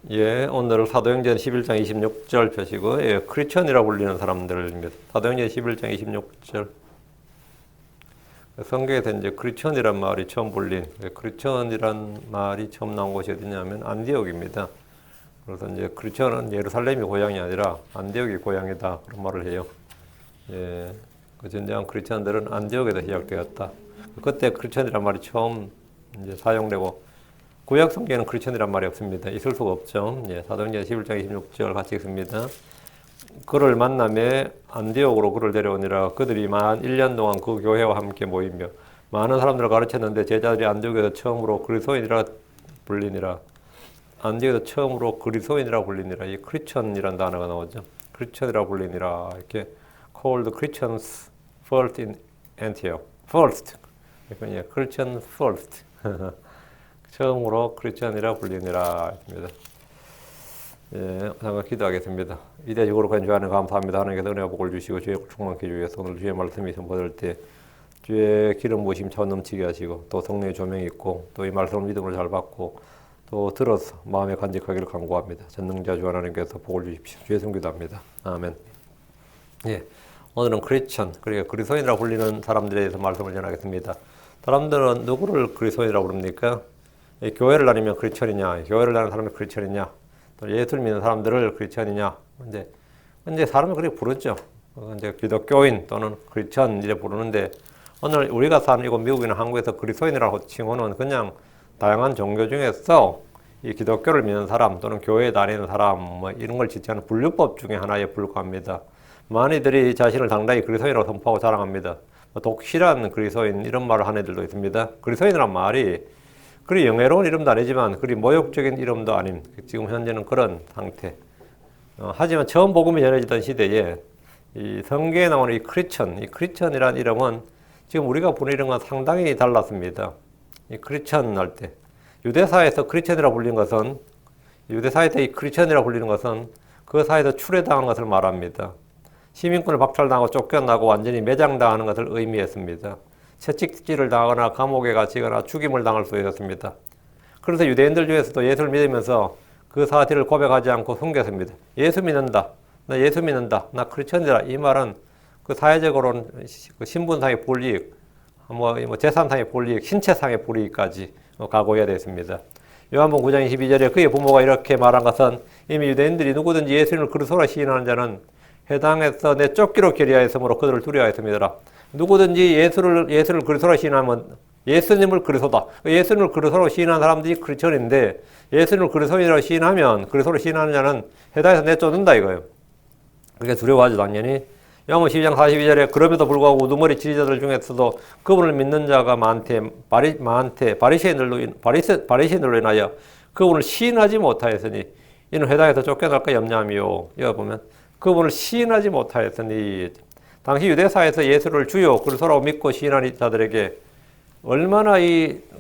예, 오늘 사도행전 11장 26절 펴시고, 예, 크리스천이라고 불리는 사람들입니다. 사도행전 11장 26절. 성경에서 이제 크리스천이란 말이 처음 불린, 크리스천이란 말이 처음 나온 곳이 어디냐면 안디옥입니다. 그래서 이제 크리스천은 예루살렘이 고향이 아니라 안디옥이 고향이다. 그런 말을 해요. 예, 그 전쟁한 크리스천들은 안디옥에서 시작되었다. 그때 크리스천이란 말이 처음 이제 사용되고, 구약 성경에는 크리스천이란 말이 없습니다. 있을 수가 없죠. 예, 사도행전 11장 26절 같이 읽습니다. 그를 만남에 안디옥으로 그를 데려오니라. 그들이 만 1년 동안 그 교회와 함께 모이며 많은 사람들을 가르쳤는데 제자들이 안디옥에서 처음으로 그리스도인이라 불리니라. 안디옥에서 처음으로 그리스도인이라 불리니라. 이 크리스천이라는 단어가 나오죠. 크리스천이라 불리니라. 이렇게 called Christians first in Antioch. first. 그러니까 Christian first. 처음으로 크리스천이라 불리니라 했습니다. 예, 잠깐 기도하겠습니다. 이대적으로 건조하는 감사합니다. 하나님께서 은혜와 복을 주시고 주의 충만케 해주기 위해서 오늘 주의 말씀이 선포될 때 주의 기름 부으심 차 넘치게 하시고 또 성령의 조명이 있고 또 이 말씀을 믿음으로 잘 받고 또 들어서 마음에 간직하기를 간구합니다. 전능자 주 하나님께서 복을 주십시오. 주의 성기도 합니다. 아멘. 예, 오늘은 크리스천, 그러니까 그리스도인이라고 불리는 사람들에 대해서 말씀을 전하겠습니다. 사람들은 누구를 그리스도인이라고 부릅니까? 교회를 다니면 크리스천이냐, 교회를 다니는 사람이 크리스천이냐, 또 예수를 믿는 사람들을 크리스천이냐. 근데 사람은 그렇게 부르죠. 이제 기독교인 또는 크리스천 이래 부르는데 오늘 우리가 사는 이곳 미국이나 한국에서 그리스도인이라고 칭호는 그냥 다양한 종교 중에서 이 기독교를 믿는 사람 또는 교회에 다니는 사람 뭐 이런 걸 지칭하는 분류법 중에 하나에 불과합니다. 많이들이 자신을 당당히 그리스도인이라고 선포하고 자랑합니다. 독실한 그리스도인 이런 말을 하는 애들도 있습니다. 그리스도인이란 말이 그리 영예로운 이름도 아니지만 그리 모욕적인 이름도 아닌 지금 현재는 그런 상태. 하지만 처음 복음이 전해지던 시대에 이 성경에 나오는 이 크리스천이라는 이름은 지금 우리가 부르는 이름과 상당히 달랐습니다. 이 크리스천 할 때 유대사에서 크리스천이라고 불리는 것은 유대사에서 이 크리스천이라고 불리는 것은 그 사회에서 추례당한 것을 말합니다. 시민권을 박탈당하고 쫓겨나고 완전히 매장당하는 것을 의미했습니다. 채찍질을 당하거나 감옥에 갇히거나 죽임을 당할 수 있었습니다. 그래서 유대인들 중에서도 예수를 믿으면서 그 사실을 고백하지 않고 숨겼습니다. 예수 믿는다. 나 예수 믿는다. 나 크리스천이다. 이 말은 그 사회적으로는 그 신분상의 불이익, 재산상의 불이익, 신체상의 불이익까지 각오해야 됐습니다. 요한복음 9장 22절에 그의 부모가 이렇게 말한 것은 이미 유대인들이 누구든지 예수님을 그리스도라 시인하는 자는 해당에서 내 쫓기로 결의하였으므로 그들을 두려워했습니다. 누구든지 예수를 그리스도로 시인하면 예수님을 그리스도다. 예수님을 그리스도로 시인하는 사람들이 크리스천인데 예수님을 그리스도인이라고 시인하면 그리스도로 시인하는 자는 해당에서 내쫓는다 이거예요. 그렇게 두려워하죠 당연히. 요한복음 12장 42절에 그럼에도 불구하고 우두머리 지지자들 중에서도 그분을 믿는 자가 바리새인들로 인하여 그분을 시인하지 못하였으니 이는 회당에서 쫓겨날까 염려함이요. 여기 보면 그분을 시인하지 못하였으니 당시 유대사에서 예수를 주요 그리스도라고 믿고 시인한 자들에게 얼마나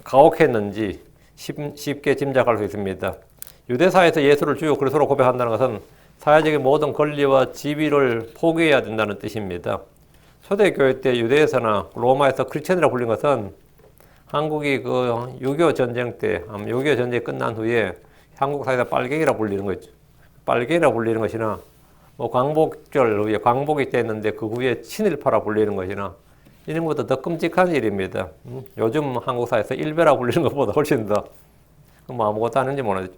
가혹했는지 쉽게 짐작할 수 있습니다. 유대사에서 예수를 주요 그리스도로 고백한다는 것은 사회적인 모든 권리와 지위를 포기해야 된다는 뜻입니다. 초대교회 때 유대에서나 로마에서 크리스천이라고 불린 것은 한국이 그 6.25 전쟁 때, 6.25 전쟁이 끝난 후에 한국 사회에서 빨갱이라고 불리는 거죠. 빨갱이라고 불리는 것이나 광복절 후에 광복이 됐는데 그 후에 친일파라 불리는 것이나 이런 것보다 더 끔찍한 일입니다. 요즘 한국 사회에서 일베라 불리는 것보다 훨씬 더 아무것도 아닌지 모르죠.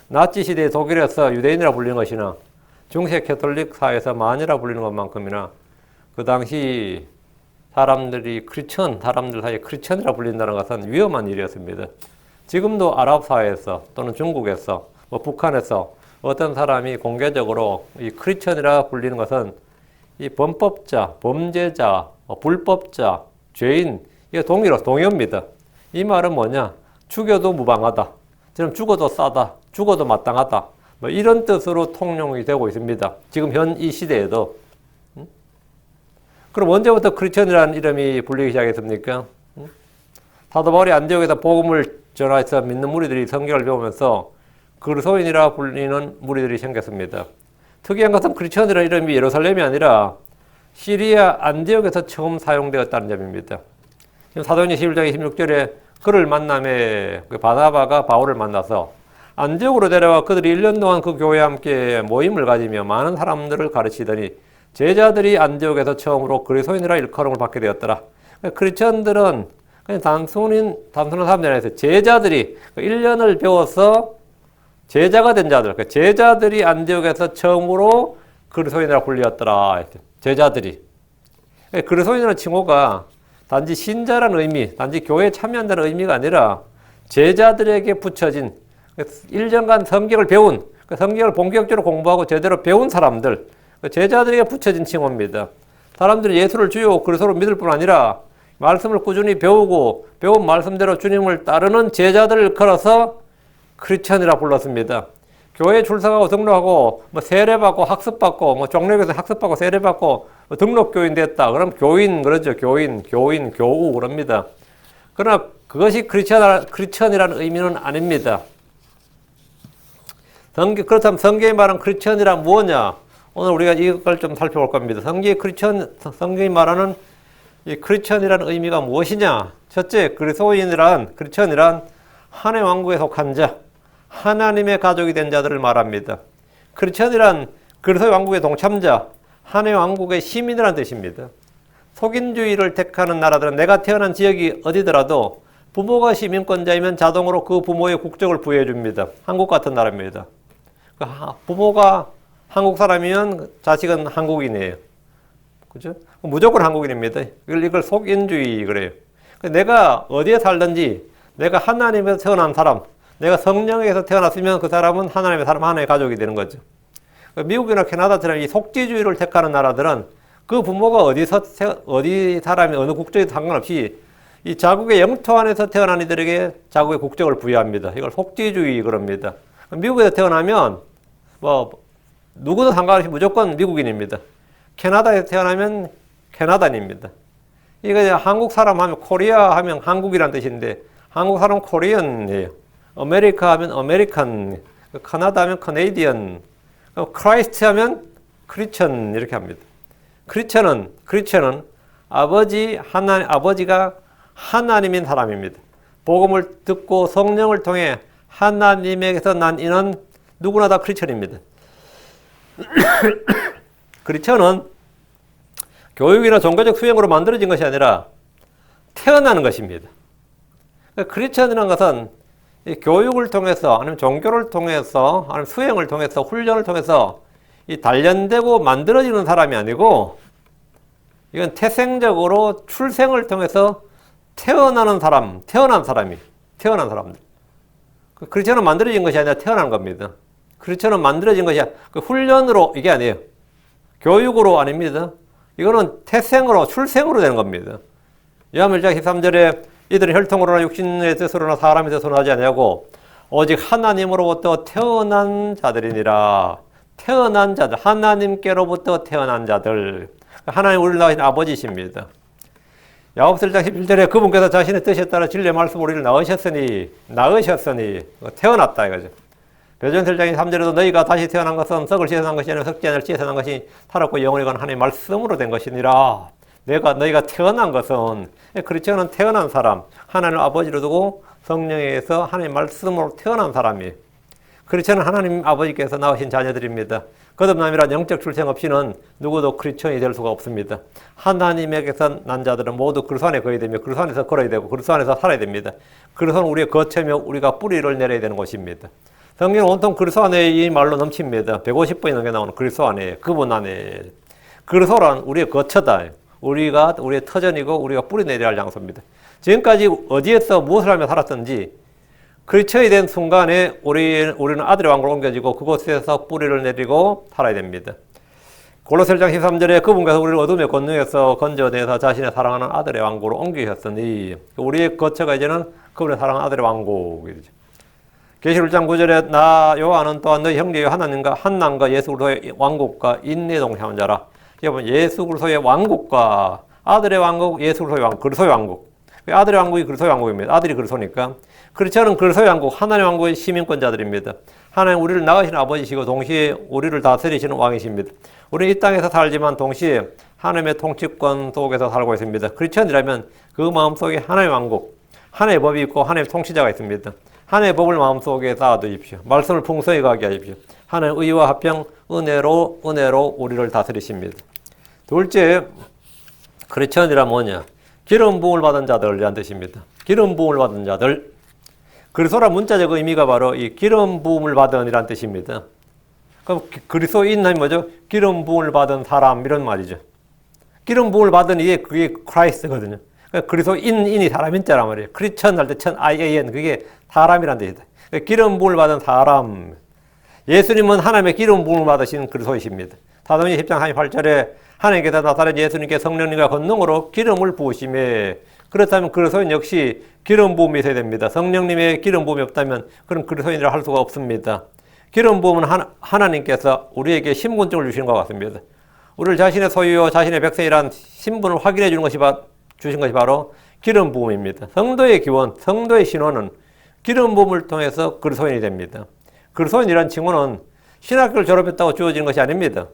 나치 시대에 독일에서 유대인이라 불리는 것이나 중세 캐톨릭 사회에서 만이라 불리는 것만큼이나 그 당시 사람들 사이에 크리스천이라 불린다는 것은 위험한 일이었습니다. 지금도 아랍 사회에서 또는 중국에서 북한에서 어떤 사람이 공개적으로 이 크리스천이라 불리는 것은 이 범법자, 범죄자, 불법자, 죄인, 이게 동의어입니다. 이 말은 뭐냐? 죽여도 무방하다. 지금 죽어도 싸다. 죽어도 마땅하다. 이런 뜻으로 통용이 되고 있습니다. 지금 현 이 시대에도. 그럼 언제부터 크리스천이라는 이름이 불리기 시작했습니까? 사도 바울이 안디옥에서 복음을 전하여서 믿는 무리들이 성경을 배우면서 그리스도인이라 불리는 무리들이 생겼습니다. 특이한 것은 크리스천이라는 이름이 예루살렘이 아니라 시리아 안디옥에서 처음 사용되었다는 점입니다. 지금 사도행전 11장 26절에 그를 만남에 바나바가 바울을 만나서 안디옥으로 데려와 그들이 1년 동안 그 교회와 함께 모임을 가지며 많은 사람들을 가르치더니 제자들이 안디옥에서 처음으로 그리스도인이라 일컬음을 받게 되었더라. 크리스천들은 그냥 단순한 사람들이 아니라 제자들이 1년을 배워서 제자가 된 자들, 제자들이 안디옥에서 처음으로 그리스도인이라 불리었더라. 제자들이. 그리스도인이라는 칭호가 단지 신자라는 의미, 단지 교회에 참여한다는 의미가 아니라 제자들에게 붙여진 1년간 성경을 배운, 성경을 본격적으로 공부하고 제대로 배운 사람들, 제자들에게 붙여진 칭호입니다. 사람들이 예수를 주요 그리스도로 믿을 뿐 아니라 말씀을 꾸준히 배우고 배운 말씀대로 주님을 따르는 제자들을 걸어서 크리스천이라 불렀습니다. 교회에 출석하고 등록하고 세례받고 학습받고 종로에서 학습받고 세례받고 등록교인 됐다. 그럼 교인 그러죠. 교인, 교우 그럽니다. 그러나 그것이 크리스천이라는 의미는 아닙니다. 그렇다면 성경이 말하는 크리스천이란 무엇냐? 오늘 우리가 이걸 좀 살펴볼 겁니다. 성경이 말하는 이 크리스천이라는 의미가 무엇이냐? 첫째, 크리스천이란 하나님의 왕국에 속한 자, 하나님의 가족이 된 자들을 말합니다. 크리스천이란 그리스도의 왕국의 동참자, 하나님의 왕국의 시민이라는 뜻입니다. 속인주의를 택하는 나라들은 내가 태어난 지역이 어디더라도 부모가 시민권자이면 자동으로 그 부모의 국적을 부여해 줍니다. 한국 같은 나라입니다. 부모가 한국 사람이면 자식은 한국인이에요. 그죠? 무조건 한국인입니다. 이걸 속인주의 그래요. 내가 어디에 살든지 내가 하나님에서 태어난 사람, 내가 성령에서 태어났으면 그 사람은 하나님의 사람, 하나님의 가족이 되는 거죠. 미국이나 캐나다처럼 이 속지주의를 택하는 나라들은 그 부모가 어디 사람이 어느 국적이 상관없이 이 자국의 영토 안에서 태어난 이들에게 자국의 국적을 부여합니다. 이걸 속지주의 그럽니다. 미국에서 태어나면 누구도 상관없이 무조건 미국인입니다. 캐나다에서 태어나면 캐나다인입니다. 이거 한국 사람 하면 코리아 하면 한국이란 뜻인데 한국 사람 코리언이에요. 아메리카 하면 아메리칸, 카나다 하면 카네디언, 크라이스트 하면 크리스천 이렇게 합니다. 크리스천은 아버지가 하나님인 사람입니다. 복음을 듣고 성령을 통해 하나님에게서 난 이는 누구나 다 크리스천입니다. 크리스천은 교육이나 종교적 수행으로 만들어진 것이 아니라 태어나는 것입니다. 크리스천이라는 것은 교육을 통해서 아니면 종교를 통해서 아니면 수행을 통해서 훈련을 통해서 이 단련되고 만들어지는 사람이 아니고 이건 태생적으로 출생을 통해서 태어난 사람들. 크리스천은 만들어진 것이 아니라 태어난 겁니다. 크리스천은 만들어진 것이 훈련으로 이게 아니에요. 교육으로 아닙니다. 이거는 태생으로 출생으로 되는 겁니다. 요한일서 13절에 이들은 혈통으로나 육신의 뜻으로나 사람의 뜻으로 하지 아니하고 오직 하나님으로부터 태어난 자들이니라. 태어난 자들, 하나님께로부터 태어난 자들. 하나님 우리를 낳으신 아버지십니다. 야고보서 1장 11절에 그분께서 자신의 뜻에 따라 진리의 말씀 우리를 낳으셨으니 태어났다 이거죠. 베드로전서 1장 3절에도 너희가 다시 태어난 것은 썩을 씻어 난 것이 아니라 썩지 않을 씻어 난 것이 살았고 영원히 건 하나님의 말씀으로 된 것이니라. 너희가 태어난 것은 크리스천은 태어난 사람, 하나님 아버지로 두고 성령에서 하나님의 말씀으로 태어난 사람이에요. 크리스천은 하나님 아버지께서 낳으신 자녀들입니다. 거듭남이란 영적 출생 없이는 누구도 크리스천이 될 수가 없습니다. 하나님에게서 난 자들은 모두 그리스도 안에 거해야 되며 그리스도 안에서 걸어야 되고 그리스도 안에서 살아야 됩니다. 그리스도는 우리의 거처며 우리가 뿌리를 내려야 되는 곳입니다. 성경은 온통 그리스도 안에 이 말로 넘칩니다. 150번이 넘게 나오는 그리스도 안에, 그분 안에. 그리스도란 우리의 거처다. 우리의 터전이고 우리가 뿌리 내려야 할 장소입니다. 지금까지 어디에서 무엇을 하며 살았든지 크리스천이 된 순간에 우리는 아들의 왕국으로 옮겨지고 그곳에서 뿌리를 내리고 살아야 됩니다. 골로새서 1장 13절에 그분께서 우리를 어둠의 권능에서 건져내서 자신의 사랑하는 아들의 왕국으로 옮기셨으니 우리의 거처가 이제는 그분의 사랑하는 아들의 왕국이죠. 계시록 1장 9절에 나 요한은 또한 너희 형제 하나님과 한남과 예수 그리스도의 왕국과 인내에 동참한 자라. 여러분 예수 그리스도의 왕국과 아들의 왕국, 예수 그리스도의 왕국, 그리스도의 왕국. 아들의 왕국이 그리스도의 왕국입니다. 아들이 그리스도니까. 크리스천은 그리스도의 왕국, 하나님의 왕국의 시민권자들입니다. 하나님 우리를 낳으신 아버지시고 동시에 우리를 다스리시는 왕이십니다. 우리는 이 땅에서 살지만 동시에 하나님의 통치권 속에서 살고 있습니다. 크리스천이라면 그 마음속에 하나님의 왕국, 하나님의 법이 있고 하나님의 통치자가 있습니다. 하나님의 법을 마음속에 쌓아두십시오. 말씀을 풍성히 가게 하십시오. 하나님의 의와 화평, 은혜로 우리를 다스리십니다. 둘째, 크리스천이란 뭐냐? 기름 부음을 받은 자들이란 뜻입니다. 기름 부음을 받은 자들. 그리스도란 문자적 의미가 바로 이 기름 부음을 받은 이란 뜻입니다. 그럼 그리스도인 하면 뭐죠? 기름 부음을 받은 사람 이런 말이죠. 기름 부음을 받은 그게 크라이스트거든요. 그러니까 그리스도인이 사람 인자란 말이에요. 크리스천 할 때 천 IAN 그게 사람이란 뜻이다. 그러니까 기름 부음을 받은 사람. 예수님은 하나님의 기름 부음을 받으신 그리스도이십니다. 사도행전 10장 38절에 하나님께서 나타낸 예수님께 성령님과 권능으로 기름을 부으심에 그렇다면 그리스도인 역시 기름 부음이 있어야 됩니다. 성령님의 기름 부음이 없다면 그런 그리스도인이라 할 수가 없습니다. 기름 부음은 하나님께서 우리에게 신분증을 주시는 것 같습니다. 우리를 자신의 소유요 자신의 백성이란 신분을 확인해 주는 것이 주신 것이 바로 기름 부음입니다. 성도의 기원, 성도의 신원은 기름 부음을 통해서 그리스도인이 됩니다. 그리스도인이란 칭호는 신학교를 졸업했다고 주어지는 것이 아닙니다.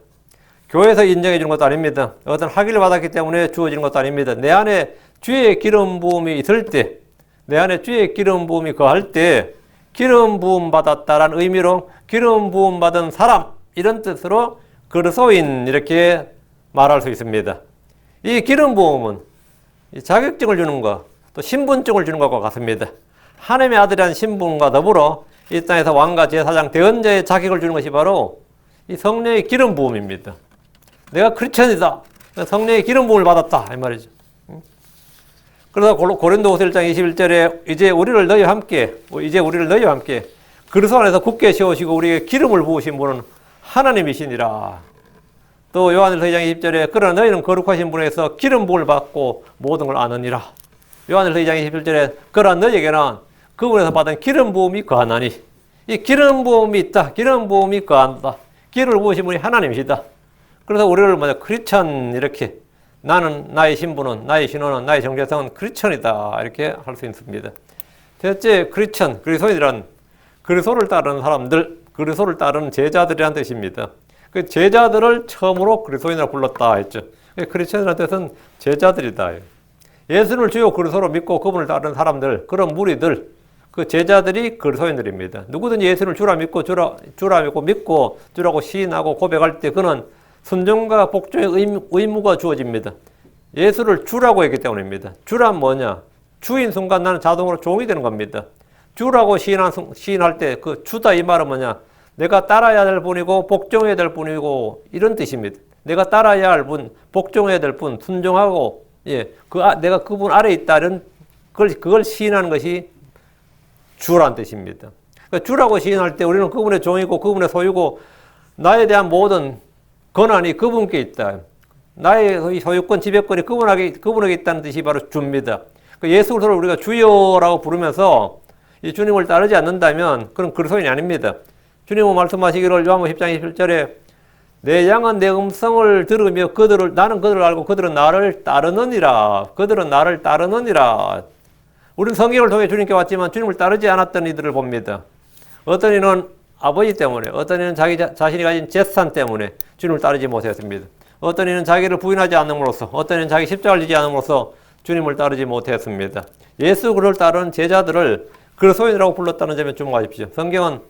교회에서 인정해 주는 것도 아닙니다. 어떤 학위를 받았기 때문에 주어지는 것도 아닙니다. 내 안에 주의 기름 부음이 있을 때, 내 안에 주의 기름 부음이 거할 때 기름 부음 받았다라는 의미로 기름 부음 받은 사람 이런 뜻으로 그리스도인 이렇게 말할 수 있습니다. 이 기름 부음은 자격증을 주는 것, 또 신분증을 주는 것과 같습니다. 하나님의 아들이라는 신분과 더불어 이 땅에서 왕과 제사장, 대언자의 자격을 주는 것이 바로 이 성령의 기름 부음입니다. 내가 크리스천이다. 성령의 기름 부음을 받았다. 이 말이죠. 그래서 고린도후서 1장 21절에 이제 우리를 너희와 함께 그리스도 안에서 굳게 세우시고 우리에게 기름을 부으신 분은 하나님이시니라. 또 요한일서 2장 20절에 그러나 너희는 거룩하신 분에서 기름 부음을 받고 모든 걸 아느니라. 요한일서 2장 21절에 그러나 너희에게는 그분에서 받은 기름 부음이 거하나니 이 기름 부음이 있다. 기름 부음이 거한다. 기름을 부으신 분이 하나님이시다. 그래서 우리를 크리스천 이렇게 나는 나의 신분은 나의 신원은 나의 정체성은 크리스천이다 이렇게 할 수 있습니다. 셋째, 크리스천 그리스도인이란 그리스도를 따르는 사람들, 그리스도를 따르는 제자들이란 뜻입니다. 그 제자들을 처음으로 그리스도인이라고 불렀다 했죠. 크리스천이라는 뜻은 제자들이다. 예수를 주요 그리스도로 믿고 그분을 따르는 사람들, 그런 무리들, 그 제자들이 그리스도인들입니다. 누구든지 예수를 주라 믿고 믿고 주라고 시인하고 고백할 때 그는 순종과 복종의 의무가 주어집니다. 예수를 주라고 했기 때문입니다. 주란 뭐냐? 주인 순간 나는 자동으로 종이 되는 겁니다. 주라고 시인할 때 그 주다 이 말은 뭐냐? 내가 따라야 될 분이고 복종해야 될 분이고 이런 뜻입니다. 내가 따라야 할 분, 복종해야 될 분, 순종하고 내가 그분 아래에 있다 이런 그걸 시인하는 것이 주란 뜻입니다. 그러니까 주라고 시인할 때 우리는 그분의 종이고 그분의 소유고 나에 대한 모든 권한이 그분께 있다. 나의 소유권, 지배권이 그분에게 있다는 뜻이 바로 주입니다. 예수 그리스도를 우리가 주여라고 부르면서 이 주님을 따르지 않는다면 그런 그리스도인이 아닙니다. 주님은 말씀하시기를 요한복음 10장 21절에 내 양은 내 음성을 들으며 나는 그들을 알고 그들은 나를 따르느니라. 그들은 나를 따르느니라. 우리는 성경을 통해 주님께 왔지만 주님을 따르지 않았던 이들을 봅니다. 어떤 이는 아버지 때문에, 어떤 이는 자신이 가진 재산 때문에 주님을 따르지 못했습니다. 어떤 이는 자기를 부인하지 않음으로써, 어떤 이는 자기 십자가를 지지 않음으로써 주님을 따르지 못했습니다. 예수 그리스도를 따르는 제자들을 그리스도인이라고 불렀다는 점에 주목하십시오. 성경은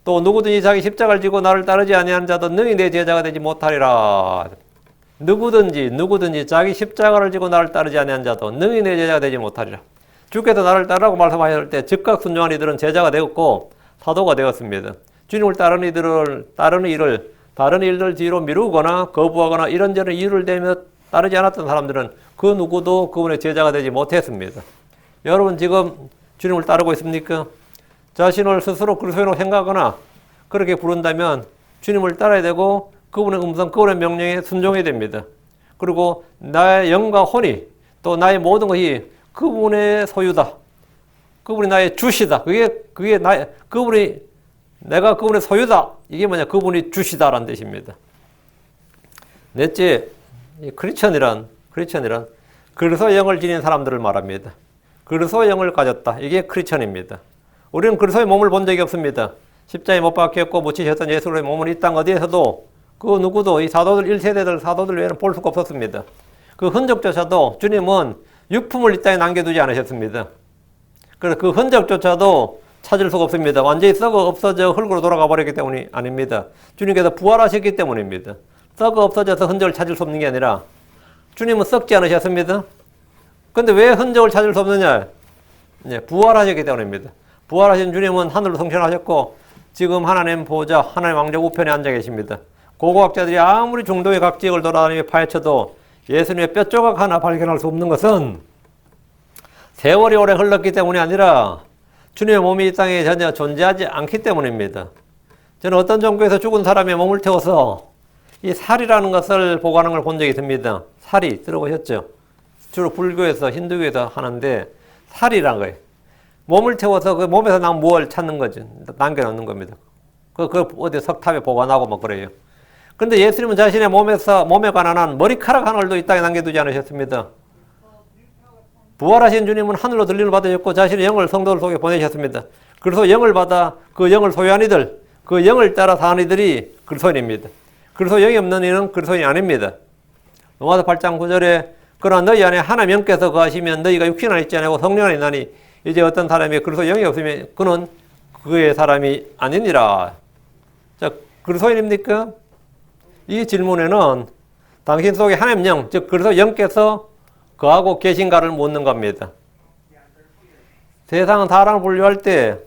또 누구든지 자기 십자가를 지고 나를 따르지 아니하는 자도 능히 내 제자가 되지 못하리라. 누구든지 자기 십자가를 지고 나를 따르지 아니하는 자도 능히 내 제자가 되지 못하리라. 주께서 나를 따르라고 말씀하실 때 즉각 순종한 이들은 제자가 되었고 사도가 되었습니다. 주님을 따르는 일을 다른 일들 뒤로 미루거나 거부하거나 이런저런 이유를 대며 따르지 않았던 사람들은 그 누구도 그분의 제자가 되지 못했습니다. 여러분 지금 주님을 따르고 있습니까? 자신을 스스로 그리스도인으로 생각하거나 그렇게 부른다면 주님을 따라야 되고 그분의 음성, 그분의 명령에 순종해야 됩니다. 그리고 나의 영과 혼이 또 나의 모든 것이 그분의 소유다. 그분이 나의 주시다. 내가 그분의 소유다. 이게 뭐냐? 그분이 주시다라는 뜻입니다. 넷째, 크리스천이란 그리스도의 영을 지닌 사람들을 말합니다. 그리스도의 영을 가졌다. 이게 크리스천입니다. 우리는 그리스도의 몸을 본 적이 없습니다. 십자가에 못 박혔고 묻히셨던 예수의 몸은 이 땅 어디에서도 그 누구도 이 사도들 1세대들 사도들 외에는 볼 수가 없었습니다. 그 흔적조차도 주님은 유품을 이 땅에 남겨두지 않으셨습니다. 그래서 그 흔적조차도 찾을 수가 없습니다. 완전히 썩어 없어져 흙으로 돌아가 버렸기 때문이 아닙니다. 주님께서 부활하셨기 때문입니다. 썩어 없어져서 흔적을 찾을 수 없는 게 아니라 주님은 썩지 않으셨습니다. 근데 왜 흔적을 찾을 수 없느냐? 부활하셨기 때문입니다. 부활하신 주님은 하늘로 승천하셨고 지금 하나님 보좌, 하나님 왕좌 우편에 앉아 계십니다. 고고학자들이 아무리 중동의 각 지역을 돌아다니며 파헤쳐도 예수님의 뼈조각 하나 발견할 수 없는 것은 세월이 오래 흘렀기 때문이 아니라 주님의 몸이 이 땅에 전혀 존재하지 않기 때문입니다. 저는 어떤 종교에서 죽은 사람의 몸을 태워서 이 살이라는 것을 보관하는 걸 본 적이 있습니다. 살이 들어보셨죠? 주로 불교에서 힌두교에서 하는데 살이라는 거예요. 몸을 태워서 그 몸에서 난 무엇을 찾는 거죠. 남겨놓는 겁니다. 그 어디 석탑에 보관하고 뭐 그래요. 그런데 예수님은 자신의 몸에 관한 한 머리카락 하나도 이 땅에 남겨두지 않으셨습니다. 부활하신 주님은 하늘로 들림을 받으셨고 자신의 영을 성도들 속에 보내셨습니다. 그래서 영을 받아 그 영을 소유한 이들, 그 영을 따라 사는 이들이 그리스도인입니다. 그래서 영이 없는 이는 그리스도인이 아닙니다. 로마서 8장 9절에 그러나 너희 안에 하나님 영께서 거하시면 너희가 육신 안에 있지 않고 성령 안에 있나니 이제 어떤 사람이 그리스도 영이 없으면 그는 그의 사람이 아니니라. 자, 그리스도인입니까? 이 질문에는 당신 속에 하나님 영, 즉 그리스도 영께서 거하고 계신가를 묻는 겁니다. 세상은 사람을 분류할 때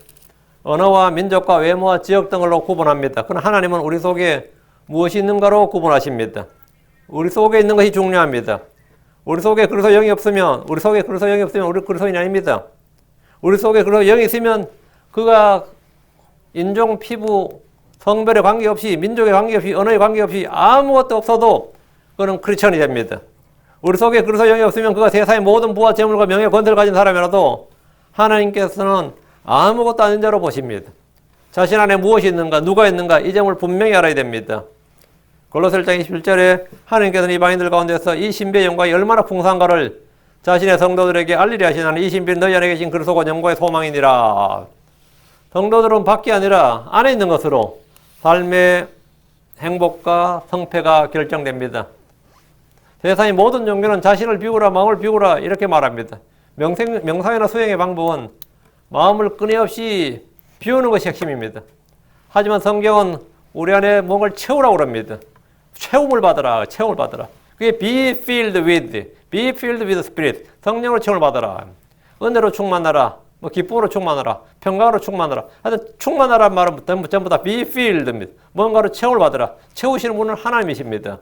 언어와 민족과 외모와 지역 등으로 구분합니다. 그러나 하나님은 우리 속에 무엇이 있는가로 구분하십니다. 우리 속에 있는 것이 중요합니다. 우리 속에 그리스도 영이 없으면 우리 그리스도인이 아닙니다. 우리 속에 그리스도 영이 있으면 그가 인종, 피부, 성별에 관계없이 민족에 관계없이 언어에 관계없이 아무것도 없어도 그는 크리스천이 됩니다. 우리 속에 그리스도 영이 없으면 그가 세상의 모든 부와 재물과 명예, 권세를 가진 사람이라도 하나님께서는 아무것도 아닌 자로 보십니다. 자신 안에 무엇이 있는가, 누가 있는가 이 점을 분명히 알아야 됩니다. 골로새 1장 21절에 하나님께서는 이방인들 가운데서 이 신비의 영광이 얼마나 풍성한가를 자신의 성도들에게 알리려 하시나니 이 신비는 너희 안에 계신 그리스도가 영광의 소망이니라. 성도들은 밖이 아니라 안에 있는 것으로 삶의 행복과 성패가 결정됩니다. 세상의 모든 종교는 자신을 비우라, 마음을 비우라 이렇게 말합니다. 명상이나 수행의 방법은 마음을 끊임없이 비우는 것이 핵심입니다. 하지만 성경은 우리 안에 뭔가를 채우라고 합니다. 채움을 받으라, 채움을 받으라. 그게 be filled with spirit. 성령으로 채움을 받으라. 은혜로 충만하라. 뭐 기쁨으로 충만하라. 평강으로 충만하라. 하여튼 충만하란 말은 전부 다 be filled입니다. 뭔가로 채움을 받으라. 채우시는 분은 하나님이십니다.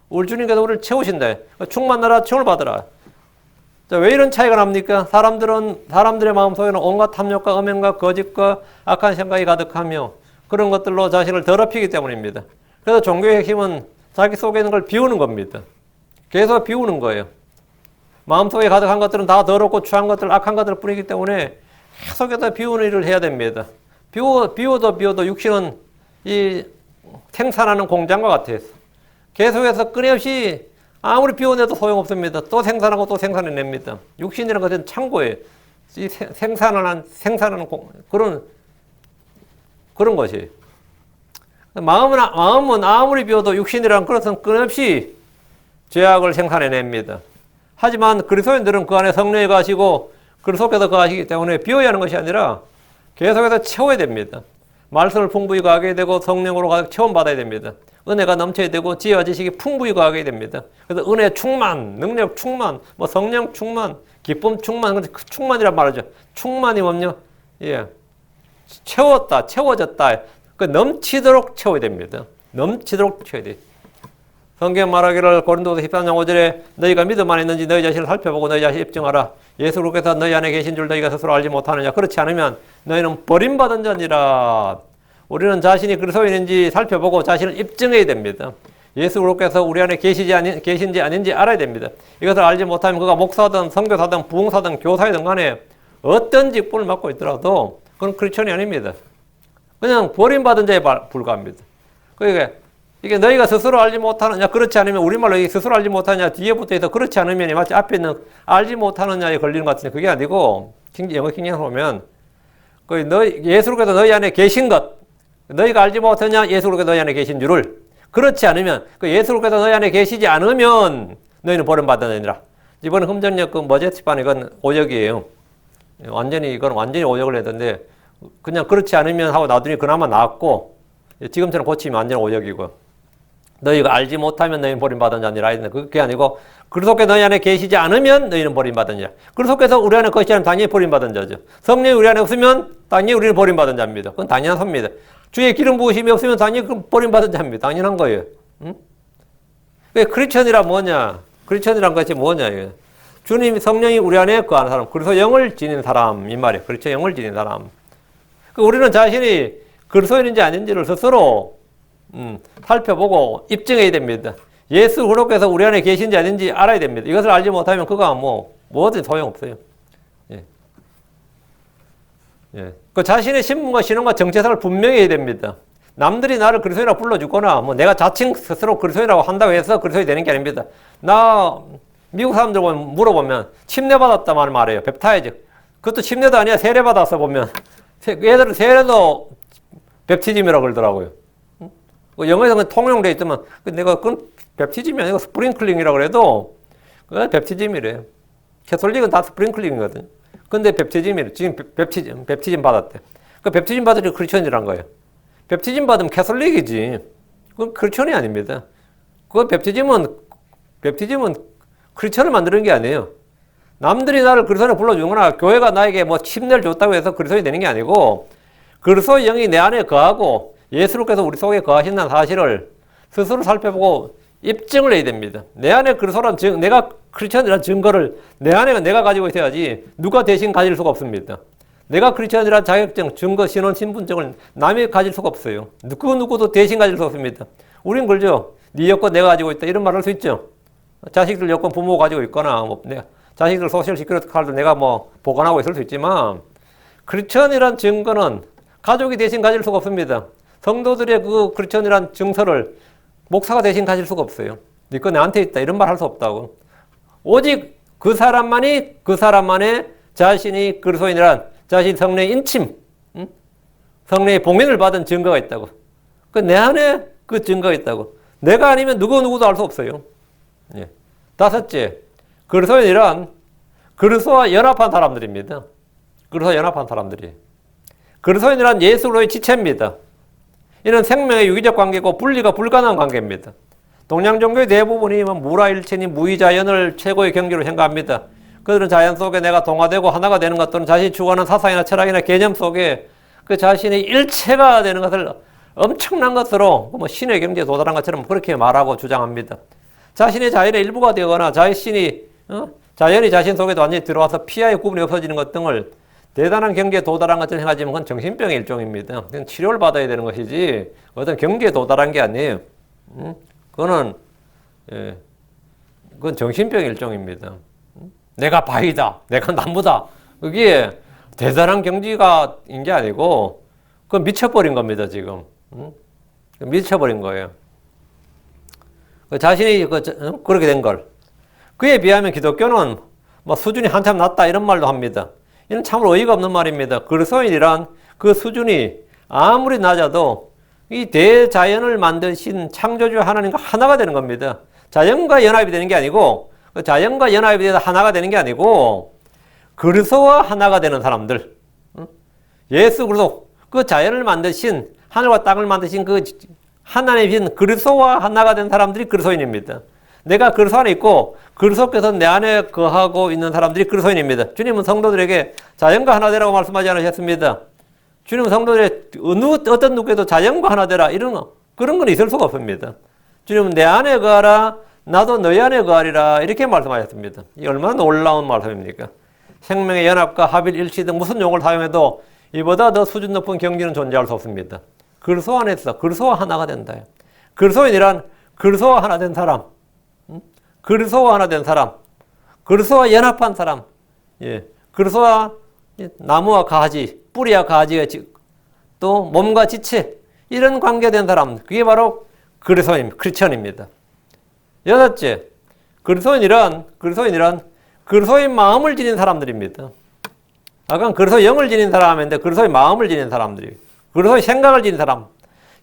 우리 주님께서 우리를 채우신다. 충만하라, 채움을 받으라. 자, 왜 이런 차이가 납니까? 사람들의 마음속에는 온갖 탐욕과 음행과 거짓과 악한 생각이 가득하며 그런 것들로 자신을 더럽히기 때문입니다. 그래서 종교의 핵심은 자기 속에 있는 걸 비우는 겁니다. 계속 비우는 거예요. 마음속에 가득한 것들은 다 더럽고 추한 것들, 악한 것들을 뿌리기 때문에 계속해서 비우는 일을 해야 됩니다. 비워도 육신은 이 생산하는 공장과 같아요. 계속해서 끊임없이 아무리 비워내도 소용없습니다. 또 생산하고 또 생산해냅니다. 육신이라는 것은 창고예요. 이 생산하는 그런 것이에요. 마음은 아무리 비워도 육신이라는 그것은 끊임없이 죄악을 생산해냅니다. 하지만 그리스도인들은 그 안에 성령이 거하시고 그리스도께서 거하시기 때문에 비워야 하는 것이 아니라 계속해서 채워야 됩니다. 말씀을 풍부히 거하게 되고 성령으로 체험받아야 됩니다. 은혜가 넘쳐야 되고 지혜와 지식이 풍부히 거하게 됩니다. 그래서 은혜 충만, 능력 충만, 뭐 성령 충만, 기쁨 충만, 충만이란 말이죠. 충만이 뭐냐? 예. 채웠다, 채워졌다. 그 넘치도록 채워야 됩니다. 넘치도록 채워야 돼. 성경 말하기를 고린도서 13장 5절에 너희가 믿음 안에 있는지 너희 자신을 살펴보고 너희 자신을 입증하라. 예수 그리스도께서 너희 안에 계신 줄 너희가 스스로 알지 못하느냐. 그렇지 않으면 너희는 버림받은 자니라. 우리는 자신이 그리스도인인지 살펴보고 자신을 입증해야 됩니다. 예수 그리스도께서 우리 안에 계신지 아닌지 알아야 됩니다. 이것을 알지 못하면 그가 목사든 선교사든 부흥사든 교사든 간에 어떤 직분을 맡고 있더라도 그건 크리스천이 아닙니다. 그냥 버림받은 자에 불과합니다. 그러니까 이게 너희가 스스로 알지 못하느냐, 그렇지 않으면, 우리말로 스스로 알지 못하느냐, 뒤에 붙어 있어 그렇지 않으면 마치 앞에 있는 알지 못하느냐에 걸리는 것 같은데 그게 아니고, 영어 킹제임스 보면 예수께서 너희 안에 계신 것, 너희가 알지 못하느냐, 예수께서 너희 안에 계신 줄을, 그렇지 않으면, 예수께서 너희 안에 계시지 않으면 너희는 버림받은 자니라. 이번 흠정역 머제티판 이건 오역이에요. 이건 완전히 오역을 했던데 그냥 그렇지 않으면 하고 놔두니 그나마 나았고, 지금처럼 고치면 완전 오역이고, 너희가 알지 못하면 너희는 버림받은 자니라 했는데 그게 아니고 그리스도께서 너희 안에 계시지 않으면 너희는 버림받은 자. 그리스도께서 우리 안에 거시지 않으면 당연히 버림받은 자죠. 성령이 우리 안에 없으면 당연히 우리는 버림받은 자입니다. 그건 당연한 겁니다. 주의 기름 부으심이 없으면 당연히 버림받은 자입니다. 당연한 거예요. 응? 왜 크리스천이란 뭐냐? 크리스천이란 것이 뭐냐? 주님 성령이 우리 안에 거하는 사람, 그래서 영을 지닌 사람 이 말이에요. 그렇죠? 영을 지닌 사람. 우리는 자신이 그리스도인인지 아닌지를 스스로 살펴보고 입증해야 됩니다. 예수 그리스도께서 우리 안에 계신지 아닌지 알아야 됩니다. 이것을 알지 못하면 그가 뭐든 소용없어요. 예. 예. 그 자신의 신분과 신원과 정체성을 분명히 해야 됩니다. 남들이 나를 그리스도인이라고 불러주거나 내가 자칭 스스로 그리스도인이라고 한다고 해서 그리스도인이 되는 게 아닙니다. 나 미국 사람들 물어보면 침례받았다 말해요. 뵙타이즈. 그것도 침례도 아니야. 세례받았어 보면. 얘들은 세례도 뵙티즘이라고 그러더라고요. 영어에서는 통용되어 있지만 내가 그건 뵙티즘이 아니고 스프링클링이라고 그래도 그건 뵙티즘이래요. 캐톨릭은 다 스프링클링이거든요. 근데 뵙티즘이래. 지금 뵙티즘 받았대. 그 뵙티즘 받으니 크리스천이란 거예요. 뵙티즘 받으면 캐톨릭이지. 그건 크리스천이 아닙니다. 그 뵙티즘은 크리스천을 만드는 게 아니에요. 남들이 나를 그리스도인으로 불러주거나 교회가 나에게 침례를 줬다고 해서 그리스도인이 되는 게 아니고 그리스도의 영이 내 안에 거하고 예수님께서 우리 속에 거하신다는 사실을 스스로 살펴보고 입증을 해야 됩니다. 내 안에 그리스도란 내가 크리스천이라는 증거를 내 안에 내가 가지고 있어야지 누가 대신 가질 수가 없습니다. 내가 크리스천이라는 자격증, 증거, 신원, 신분증을 남이 가질 수가 없어요. 누구도 대신 가질 수 없습니다. 우린 그러죠. 네 여권 내가 가지고 있다 이런 말 할 수 있죠. 자식들 여권 부모가 가지고 있거나 자식들 소셜 시큐리티 카드 내가 보관하고 있을 수 있지만 크리스천이라는 증거는 가족이 대신 가질 수가 없습니다. 성도들의 그 크리스천이라는 증서를 목사가 대신 가질 수가 없어요. 네 거 나한테 있다 이런 말 할 수 없다고. 오직 그 사람만의 자신이 그리스도인이란 자신 성령의 인침, 성령의 봉인을 받은 증거가 있다고. 내 안에 그 증거가 있다고. 내가 아니면 누구도 알 수 없어요. 예. 다섯째, 그리스도인이란 그리스도와 연합한 사람들입니다. 그리스도와 연합한 사람들이. 그리스도인이란 예수 그리스도의 지체입니다. 이는 생명의 유기적 관계고 분리가 불가능한 관계입니다. 동양 종교의 대부분이 무라일체니 무의자연을 최고의 경지로 생각합니다. 그들은 자연 속에 내가 동화되고 하나가 되는 것 또는 자신이 추구하는 사상이나 철학이나 개념 속에 그 자신이 일체가 되는 것을 엄청난 것으로 신의 경지에 도달한 것처럼 그렇게 말하고 주장합니다. 자신의 자연의 일부가 되거나 자연이 자신 속에 완전히 들어와서 피하의 구분이 없어지는 것 등을 대단한 경지에 도달한 것처럼 생각하지만 그건 정신병의 일종입니다. 그건 치료를 받아야 되는 것이지 어떤 경지에 도달한 게 아니에요. 그건 정신병의 일종입니다. 내가 바위다, 내가 나무다. 그게 대단한 경지가인 게 아니고 그건 미쳐버린 겁니다. 지금 미쳐버린 거예요. 자신이 그렇게 된 걸. 그에 비하면 기독교는 수준이 한참 낮다 이런 말도 합니다. 이는 참으로 어이가 없는 말입니다. 그리스도인이란 그 수준이 아무리 낮아도 이 대자연을 만드신 창조주 하나님과 하나가 되는 겁니다. 자연과 연합이 되는 게 아니고 자연과 연합이 돼서 하나가 되는 게 아니고 그리스도와 하나가 되는 사람들. 예수 그리스도 그 자연을 만드신 하늘과 땅을 만드신 그 하나님이신 그리스도와 하나가 된 사람들이 그리스도인입니다. 내가 그리스도 안에 있고 그리스도께서 내 안에 거하고 있는 사람들이 그리스도인입니다. 주님은 성도들에게 자연과 하나 되라고 말씀하지 않으셨습니다. 주님은 성도들에게 어떤 누구에도 자연과 하나 되라 그런 건 있을 수가 없습니다. 주님은 내 안에 거하라 나도 너희 안에 거하리라 이렇게 말씀하셨습니다. 이 얼마나 놀라운 말씀입니까? 생명의 연합과 합일, 일치 등 무슨 용어를 사용해도 이보다 더 수준 높은 경지는 존재할 수 없습니다. 그리스도 안에서 그리스도와 하나가 된다. 그리스도인이란 그리스도와 하나 된 사람, 그리스도와 하나 된 사람, 그리스도와 연합한 사람, 그리스도와 나무와 가지, 뿌리와 가지가 또 몸과 지체 이런 관계된 사람, 그게 바로 그리스도인, 크리스천입니다. 여섯째, 그리스도인이란 그리스도의 마음을 지닌 사람들입니다. 아까 그리스도의 영을 지닌 사람인데 그리스도의 마음을 지닌 사람들이, 그리스도의 생각을 지닌 사람.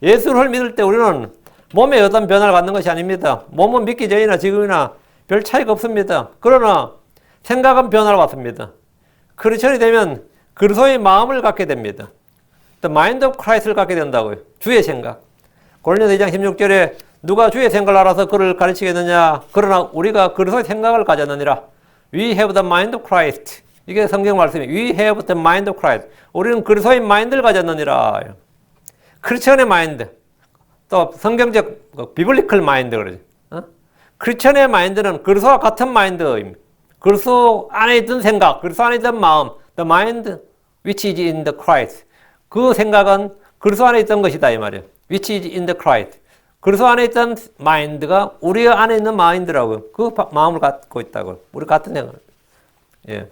예수를 믿을 때 우리는 몸에 어떤 변화를 갖는 것이 아닙니다. 몸은 믿기 전이나 지금이나 별 차이가 없습니다. 그러나 생각은 변화를 받습니다. 크리스천이 되면 그리스도의 마음을 갖게 됩니다. The mind of Christ를 갖게 된다고요. 주의 생각. 고린도서 2장 16절에 누가 주의 생각을 알아서 그를 가르치겠느냐. 그러나 우리가 그리스도의 생각을 가졌느니라. We have the mind of Christ. 이게 성경 말씀이에요. We have the mind of Christ. 우리는 그리스도의 마인드를 가졌느니라. 크리스천의 마인드. 또 성경적 비블리컬 마인드 그러죠. 크리스천의 마인드는 그리스도와 같은 마인드입니다. 그리스도 안에 있던 생각, 그리스도 안에 있던 마음, the mind which is in the Christ. 그 생각은 그리스도 안에 있던 것이다 이 말이에요. which is in the Christ. 그리스도 안에 있던 마인드가 우리 안에 있는 마인드라고요. 그 마음을 갖고 있다고. 우리 같은 생각. 예.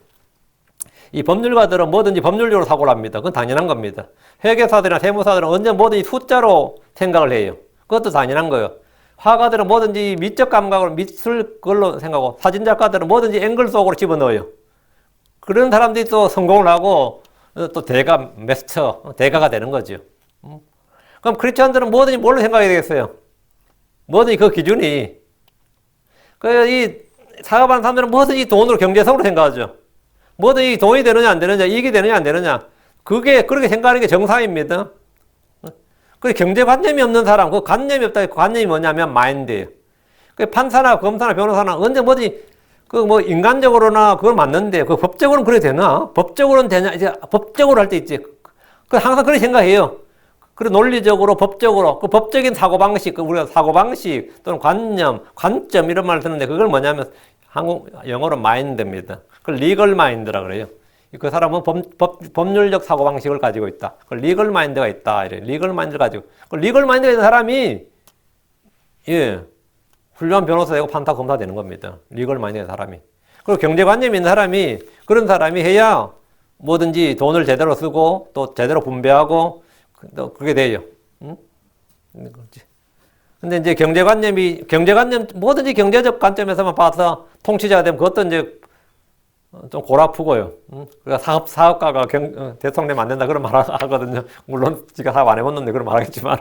이 법률가들은 뭐든지 법률적으로 사고를 합니다. 그건 당연한 겁니다. 회계사들이나 세무사들은 언제 뭐든지 숫자로 생각을 해요. 그것도 당연한 거예요. 화가들은 뭐든지 미적 감각으로 미술 걸로 생각하고 사진작가들은 뭐든지 앵글 속으로 집어넣어요. 그런 사람들이 또 성공을 하고 또 대가, 마스터, 대가가 되는 거죠. 그럼 크리스천들은 뭐든지 뭘로 생각해야 되겠어요? 뭐든지 그 기준이. 이 사업하는 사람들은 뭐든지 돈으로 경제성으로 생각하죠. 뭐든지 돈이 되느냐 안 되느냐, 이익이 되느냐 안 되느냐. 그렇게 생각하는 게 정상입니다. 그 경제관념이 없는 사람, 그 관념이 없다. 그 관념이 뭐냐면 마인드예요. 그 판사나 검사나 변호사나 언제 뭐지 인간적으로나 그건 맞는데 그 법적으로는 그래 되나? 법적으로는 되냐? 이제 법적으로 할 때 있지. 그 항상 그렇게 생각해요. 그리고 논리적으로, 법적으로, 그 법적인 사고방식, 우리가 사고방식 또는 관념, 관점 이런 말을 쓰는데 그걸 뭐냐면 영어로 마인드입니다. 그걸 리걸 마인드라 그래요. 그 사람은 법률적 사고방식을 가지고 있다. 그 리걸 마인드가 있다. 이래. 리걸 마인드를 가지고. 그 리걸 마인드가 있는 사람이, 예, 훌륭한 변호사 되고 판사 검사 되는 겁니다. 리걸 마인드가 있는 사람이. 그리고 경제관념이 있는 사람이, 그런 사람이 해야 뭐든지 돈을 제대로 쓰고 또 제대로 분배하고 또 그게 돼요. 응? 근데 이제 경제관념, 뭐든지 경제적 관점에서만 봐서 통치자가 되면 그것도 이제 좀 골아프고요. 그러니까 사업가가 대통령 되면 안 된다 그런 말 하거든요. 물론 지가 사업 안 해봤는데 그런 말 하겠지만.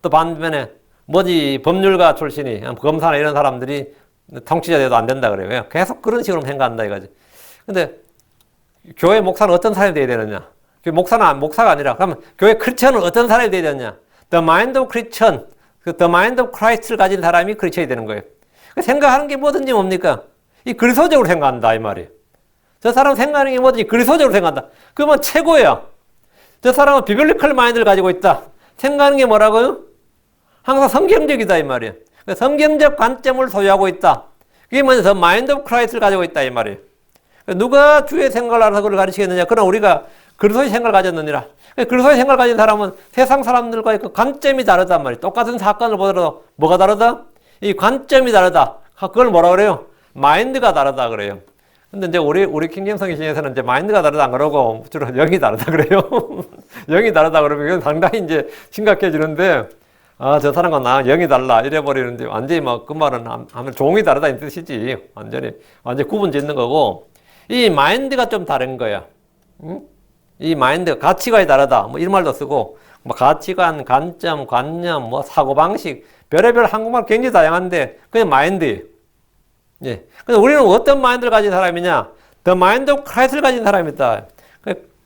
또 반면에 뭐지 법률가 출신이 검사나 이런 사람들이 통치자 돼도 안 된다 그래요. 계속 그런 식으로 생각한다 이거지. 근데 교회 목사는 어떤 사람이 돼야 되느냐? 목사가 아니라 그러면 교회 크리스천은 어떤 사람이 돼야 되느냐? The mind of Christian, the mind of Christ를 가진 사람이 크리스천이 되는 거예요. 생각하는 게 뭐든지 뭡니까? 이 그리스도적으로 생각한다 이 말이에요. 저 사람 생각하는 게 뭐든지 그리스도적으로 생각한다. 그러면 최고야. 저 사람은 비블리컬 마인드를 가지고 있다. 생각하는 게 뭐라고요? 항상 성경적이다 이 말이에요. 성경적 관점을 소유하고 있다. 그게 뭐냐? The mind of Christ를 가지고 있다 이 말이에요. 누가 주의 생각을 알아서 그걸 가르치겠느냐? 그러나 우리가 그리스도의 생각을 가졌느니라. 그리스도의 생각을 가진 사람은 세상 사람들과의 그 관점이 다르단 말이에요. 똑같은 사건을 보더라도 뭐가 다르다? 이 관점이 다르다. 그걸 뭐라 그래요? 마인드가 다르다 그래요. 근데 이제 우리 킹잼성의 신에서는 이제 마인드가 다르다 안 그러고 주로 영이 다르다 그래요. 영이 다르다 그러면 이건 상당히 이제 심각해지는데, 저 사람과 나 영이 달라 이래버리는데 완전히 막 그 말은 하면 종이 다르다 이 뜻이지. 완전히 구분 짓는 거고, 이 마인드가 좀 다른 거야. 응? 이 마인드, 가치관이 다르다. 뭐 이런 말도 쓰고, 뭐 가치관, 관점, 관념, 뭐 사고방식, 별의별 한국말 굉장히 다양한데, 그냥 마인드예요. 예. 근데 우리는 어떤 마인드를 가진 사람이냐? The mind of Christ를 가진 사람이다.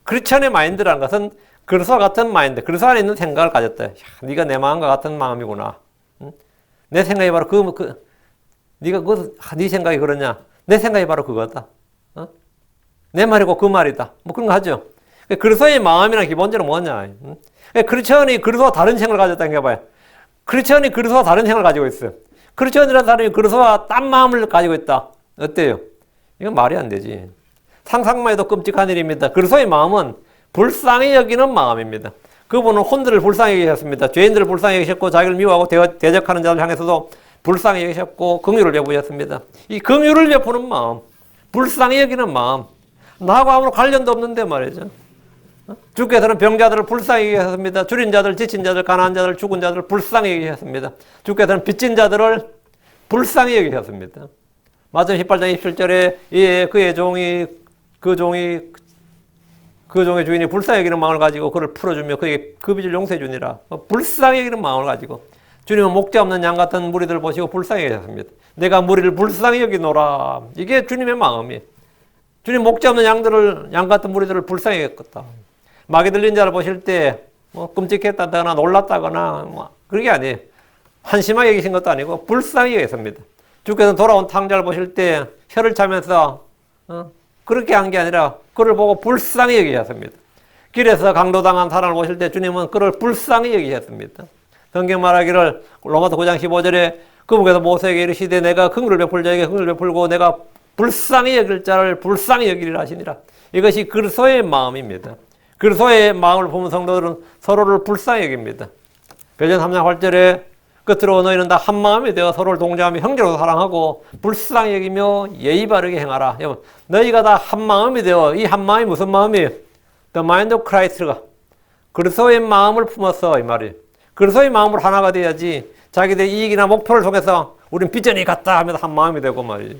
크리스천의 마인드라는 것은 그리스도와 같은 마인드, 그리스도 안에 있는 생각을 가졌다. 야, 네가 내 마음과 같은 마음이구나. 응? 내 생각이 바로 네가 네 생각이 그러냐? 내 생각이 바로 그거다. 어? 내 말이고 그 말이다. 뭐 그런 거 하죠. 그리스도의 마음이란 기본적으로 뭐냐? 응? 크리스천이 그리스도와 다른 생각을 가졌다는 게 봐요. 크리스천이 그리스도와 다른 생각을 가지고 있어요. 크리스천이라는 사람이 그리스도와 딴 마음을 가지고 있다. 어때요? 이건 말이 안 되지. 상상만 해도 끔찍한 일입니다. 그리스도의 마음은 불쌍히 여기는 마음입니다. 그분은 혼들을 불쌍히 여기셨습니다. 죄인들을 불쌍히 여기셨고 자기를 미워하고 대적하는 자들 향해서도 불쌍히 여기셨고 긍휼을 베푸셨습니다. 이 긍휼을 베푸는 마음, 불쌍히 여기는 마음, 나하고 아무런 관련도 없는데 말이죠. 주께서는 병자들을 불쌍히 여기셨습니다. 줄인 자들, 지친 자들, 가난한 자들, 죽은 자들을 불쌍히 여기셨습니다. 주께서는 빚진 자들을 불쌍히 여기셨습니다. 마태복음 18장 27절에 그 종의 주인이 불쌍히 여기는 마음을 가지고 그를 풀어주며 그에게 그 빚을 용서해 주니라. 불쌍히 여기는 마음을 가지고 주님은 목자 없는 양 같은 무리들을 보시고 불쌍히 여기셨습니다. 내가 무리를 불쌍히 여기노라. 이게 주님의 마음이에요. 주님 목자 없는 양 같은 무리들을 불쌍히 여겼다. 마귀 들린 자를 보실 때 뭐 끔찍했다거나 놀랐다거나 뭐 그게 아니에요. 한심하게 여기신 것도 아니고 불쌍히 여겼습니다. 주께서 돌아온 탕자를 보실 때 혀를 차면서 그렇게 한 게 아니라 그를 보고 불쌍히 여기셨습니다. 길에서 강도당한 사람을 보실 때 주님은 그를 불쌍히 여기셨습니다. 성경 말하기를 로마서 9장 15절에 그분께서 모세에게 이르시되 내가 긍휼을 베풀 자에게 긍휼을 베풀고 내가 불쌍히 여길 자를 불쌍히 여기리라 하시니라. 이것이 그리스도의 마음입니다. 그리스도의 마음을 보면 성도들은 서로를 불쌍히 여깁니다. 베드로 3장 8절에 끝으로 너희는 다 한 마음이 되어 서로를 동정하며 형제로 사랑하고 불쌍히 여기며 예의 바르게 행하라. 여러분, 너희가 다 한 마음이 되어 이 한 마음이 무슨 마음이에요? The mind of Christ가 그리스도의 마음을 품어서 이 말이에요. 그리스도의 마음으로 하나가 돼야지 자기들의 이익이나 목표를 통해서 우린 비전이 같다 하면서 한 마음이 되고 말이에요.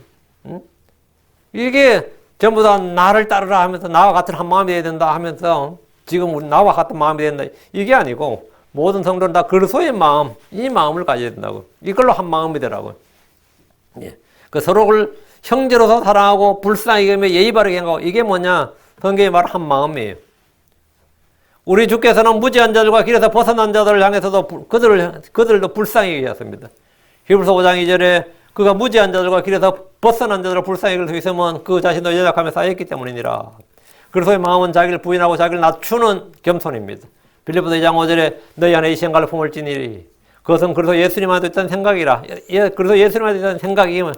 이게 전부 다 나를 따르라 하면서 나와 같은 한 마음이 돼야 된다 하면서 지금 우리 나와 같은 마음이 된다. 이게 아니고 모든 성도는 다 그리스도의 마음, 이 마음을 가져야 된다고. 이걸로 한 마음이 되라고. 예. 그 서로를 형제로서 사랑하고 불쌍히 여기며 예의 바르게 행하고 이게 뭐냐? 성경이 말한 한 마음이에요. 우리 주께서는 무지한 자들과 길에서 벗어난 자들을 향해서도 그들도 불쌍히 여기셨습니다. 히브리서 5장 2절에 그가 무지한 자들과 길에서 벗어난 자들을 불쌍히 여길 수 있으면 그 자신도 연약함에 쌓였기 때문이니라. 그리스도의 마음은 자기를 부인하고 자기를 낮추는 겸손입니다. 빌립보서 2장 5절에 너희 안에 이 생각을 품을지니 그것은 그리스도 예수님한테 있던 생각이라. 그리스도 예수님한테 있던 생각이면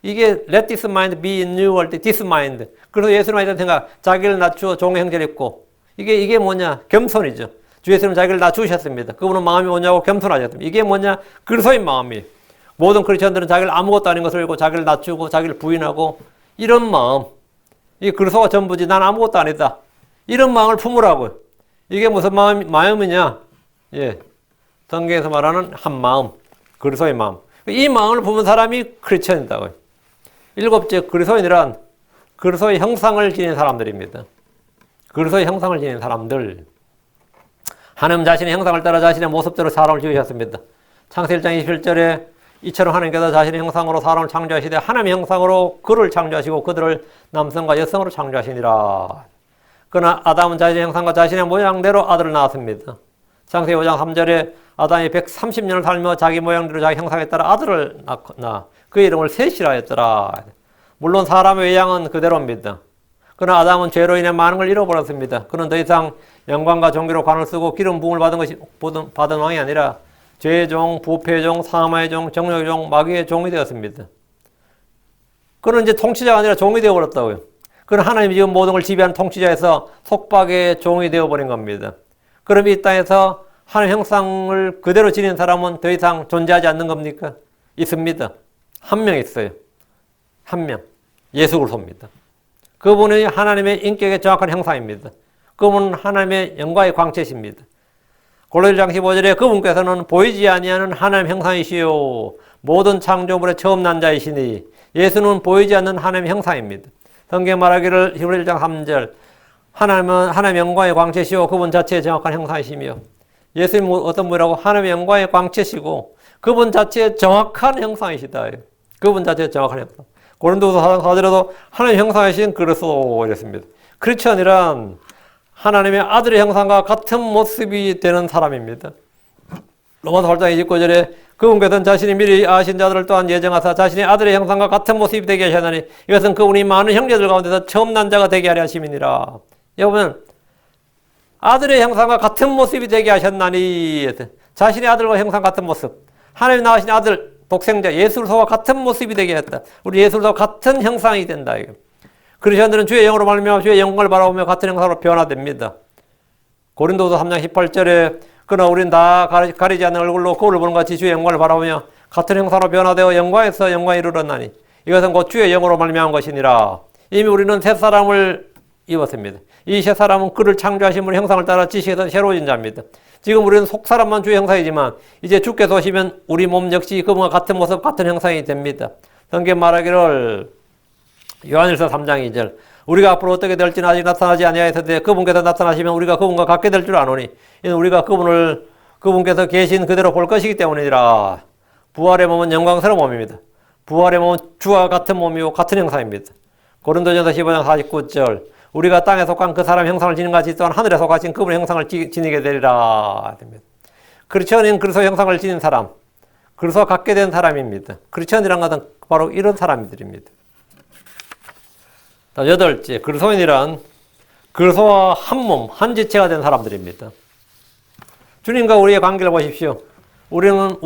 이게 let this mind be in you 할 때 this mind. 그래서 예수님한테 있던 생각, 자기를 낮추어 종의 형체를 입고 이게 뭐냐? 겸손이죠. 주 예수님은 자기를 낮추셨습니다. 그분은 마음이 뭐냐고 겸손하셨습니다. 이게 뭐냐? 그리스도의 마음이에요. 모든 크리스천들은 자기를 아무것도 아닌 것을 알고 자기를 낮추고 자기를 부인하고 이런 마음. 이 그리스도가 전부지 난 아무것도 아니다. 이런 마음을 품으라고요. 이게 무슨 마음이냐? 예. 성경에서 말하는 한 마음. 그리스도의 마음. 이 마음을 품은 사람이 크리스천이다고요. 일곱째, 그리스도인이란 그리스도의 형상을 지닌 사람들입니다. 그리스도의 형상을 지닌 사람들. 하나님 자신의 형상을 따라 자신의 모습대로 사람을 지으셨습니다. 창세기 1장 27절에 이처럼 하나님께서 자신의 형상으로 사람을 창조하시되 하나님의 형상으로 그를 창조하시고 그들을 남성과 여성으로 창조하시니라. 그러나 아담은 자신의 형상과 자신의 모양대로 아들을 낳았습니다. 창세기 5장 3절에 아담이 130년을 살며 자기 모양대로 자기 형상에 따라 아들을 낳아 그 이름을 셋이라 했더라. 물론 사람의 외양은 그대로입니다. 그러나 아담은 죄로 인해 많은 걸 잃어버렸습니다. 그는 더 이상 영광과 존귀로 관을 쓰고 기름 부음을 받은 왕이 아니라 죄의 종, 부패의 종, 사마의 종, 정욕의 종, 마귀의 종이 되었습니다. 그는 이제 통치자가 아니라 종이 되어버렸다고요. 그는 하나님이 지금 모든 걸 지배하는 통치자에서 속박의 종이 되어버린 겁니다. 그럼 이 땅에서 하나님 형상을 그대로 지닌 사람은 더 이상 존재하지 않는 겁니까? 있습니다. 한 명 있어요. 한 명. 예수 그리스도입니다. 그분이 하나님의 인격의 정확한 형상입니다. 그분은 하나님의 영광의 광채십니다. 골로새 1장 15절에 그분께서는 보이지 아니하는 하나님 형상이시요 모든 창조물의 처음 난 자이시니 예수는 보이지 않는 하나님의 형상입니다. 성경 말하기를 히브리 1장 3절 하나님은 하나님의 영광의 광채시요 그분 자체의 정확한 형상이시며 예수님은 어떤 분이라고? 하나님의 영광의 광채시고 그분 자체의 정확한 형상이시다. 그분 자체의 정확한 형상. 고린도서 4절에도 하나님의 형상이신 그리스도 이랬습니다. 크리스천이란 하나님의 아들의 형상과 같은 모습이 되는 사람입니다. 로마서 8장 29절에 그분께서는 자신이 미리 아신 자들을 또한 예정하사 자신의 아들의 형상과 같은 모습이 되게 하셨나니 이것은 그분이 많은 형제들 가운데서 처음 난 자가 되게 하려 하심이니라. 여러분, 아들의 형상과 같은 모습이 되게 하셨나니 자신의 아들과 형상 같은 모습. 하나님 낳으신 아들 독생자 예수 그리스도와 같은 모습이 되게 했다. 우리 예수 그리스도와 같은 형상이 된다. 이거. 그리스도인들은 주의 영으로 말미암아 주의 영광을 바라보며 같은 형상으로 변화됩니다. 고린도서 3장 18절에 그러나 우리는 다 가리지 않는 얼굴로 거울을 보는 같이 주의 영광을 바라보며 같은 형상으로 변화되어 영광에서 영광에 이르렀나니 이것은 곧 주의 영으로 말미암은 것이니라. 이미 우리는 새 사람을 입었습니다. 이 새 사람은 그를 창조하신 분의 형상을 따라 지식에서 새로워진 자입니다. 지금 우리는 속 사람만 주의 형상이지만 이제 주께서 오시면 우리 몸 역시 그분과 같은 모습 같은 형상이 됩니다. 성경 말하기를 요한일서 3장 2절 우리가 앞으로 어떻게 될지는 아직 나타나지 아니하였으되 그분께서 나타나시면 우리가 그분과 같게 될 줄 아노니 이는 우리가 그분께서 계신 그대로 볼 것이기 때문이니라. 부활의 몸은 영광스러운 몸입니다. 부활의 몸은 주와 같은 몸이고 같은 형상입니다. 고린도전서 15장 49절 우리가 땅에 속한 그 사람의 형상을 지닌 같이 또한 하늘에 속하신 그분의 형상을 지니게 되리라. 크리스천인 그리스도의 형상을 지닌 사람, 그리스도와 같게 된 사람입니다. 크리스천이란 것은 바로 이런 사람들입니다. 여덟째, 그리스도인이란 그리스도와 한 몸, 한 지체가 된 사람들입니다. 주님과 우리의 관계를 보십시오. 우리는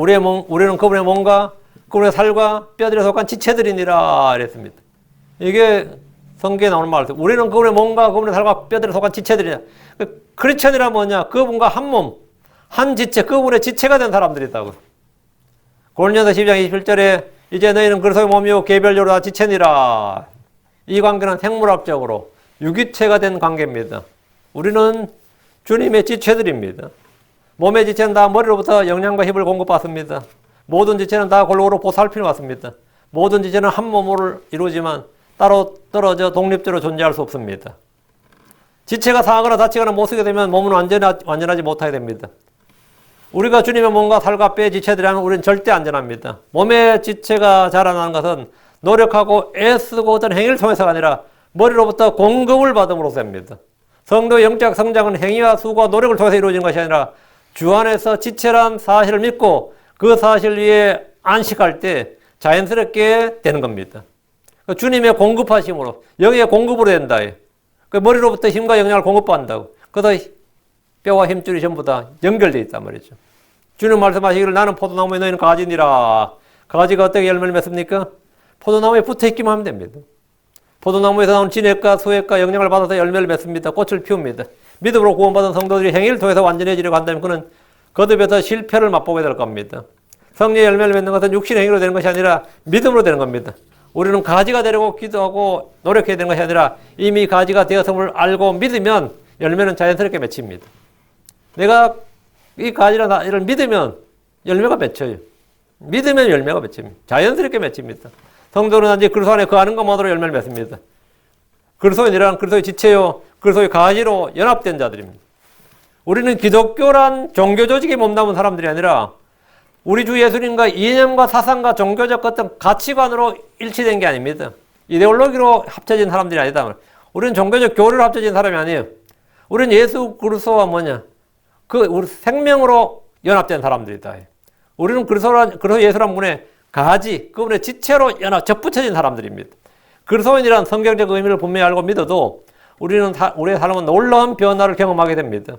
그분의 몸과 그분의 살과 뼈들에 속한 지체들이니라 이랬습니다. 이게 성경에 나오는 말이죠. 우리는 그분의 몸과 그분의 살과 뼈들에 속한 지체들이냐. 크리스천이란 뭐냐? 그분과 한 몸, 한 지체, 그분의 지체가 된 사람들이다고. 고린도서 12장 27절에 이제 너희는 그리스도의 몸이요 개별적으로 다 지체니라. 이 관계는 생물학적으로 유기체가 된 관계입니다. 우리는 주님의 지체들입니다. 몸의 지체는 다 머리로부터 영양과 힘을 공급받습니다. 모든 지체는 다 골고루 보살핌을 받습니다. 모든 지체는 한 몸으로 이루어지만 따로 떨어져 독립적으로 존재할 수 없습니다. 지체가 상하거나 다치거나 못 쓰게 되면 몸은 완전하지 못하게 됩니다. 우리가 주님의 몸과 살과 뼈의 지체들이라면 우리는 절대 안전합니다. 몸의 지체가 자라나는 것은 노력하고 애쓰고 어떤 행위를 통해서가 아니라 머리로부터 공급을 받음으로써입니다. 성도의 영적 성장은 행위와 수고와 노력을 통해서 이루어지는 것이 아니라 주 안에서 지체란 사실을 믿고 그 사실 위에 안식할 때 자연스럽게 되는 겁니다. 주님의 공급하심으로, 영의 공급으로 된다. 머리로부터 힘과 영양을 공급받는다고. 그래서 뼈와 힘줄이 전부 다 연결되어 있단 말이죠. 주님 말씀하시기를 나는 포도나무에 너희는 가지니라. 가지가 어떻게 열매를 맺습니까? 포도나무에 붙어있기만 하면 됩니다. 포도나무에서 나온 진액과 수액과 영양을 받아서 열매를 맺습니다. 꽃을 피웁니다. 믿음으로 구원받은 성도들이 행위를 통해서 완전해지려고 한다면 그는 거듭에서 실패를 맛보게 될 겁니다. 성령의 열매를 맺는 것은 육신의 행위로 되는 것이 아니라 믿음으로 되는 겁니다. 우리는 가지가 되려고 기도하고 노력해야 되는 것이 아니라 이미 가지가 되었음을 알고 믿으면 열매는 자연스럽게 맺힙니다. 내가 이 가지란 이를 믿으면 열매가 맺혀요. 믿으면 열매가 맺힙니다. 자연스럽게 맺힙니다. 성도는 이제 그리스도 안에 거하는 것만으로 열매를 맺습니다. 그리스도인이란 그리스도의 지체요, 그리스도의 가지로 연합된 자들입니다. 우리는 기독교란 종교 조직에 몸담은 사람들이 아니라 우리 주 예수님과 이념과 사상과 종교적 어떤 가치관으로 일치된 게 아닙니다. 이데올로기로 합쳐진 사람들이 아니다. 우리는 종교적 교리로 합쳐진 사람이 아니에요. 우리는 예수 그리스도와 뭐냐? 우리 생명으로 연합된 사람들이다. 우리는 그리스도 예수란 분의 가지, 그분의 지체로 접붙여진 사람들입니다. 그리스도인이란 성경적 의미를 분명히 알고 믿어도 우리의 삶은 놀라운 변화를 경험하게 됩니다.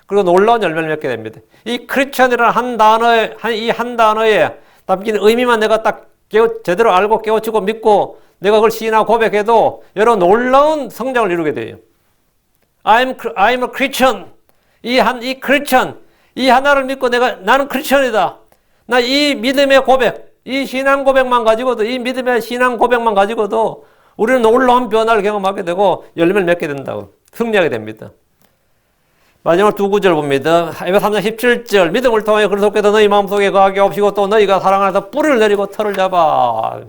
그리고 놀라운 열매를 맺게 됩니다. 이 크리스천이라는 한 단어에 담긴 의미만 내가 딱 제대로 알고 깨우치고 믿고 내가 그걸 시인하고 고백해도 여러 놀라운 성장을 이루게 돼요. I'm a Christian. 이 크리스천, 이 하나를 믿고 나는 크리스천이다. 나 이 믿음의 고백, 이 신앙 고백만 가지고도, 이 믿음의 신앙 고백만 가지고도 우리는 놀라운 변화를 경험하게 되고 열매를 맺게 된다고, 승리하게 됩니다. 마지막 두 구절 봅니다. 에베소 3장 17절 믿음을 통하여 그리스도께서 너희 마음속에 거하게 하시고 또 너희가 사랑 안에서 뿌리를 내리고 털을 잡아.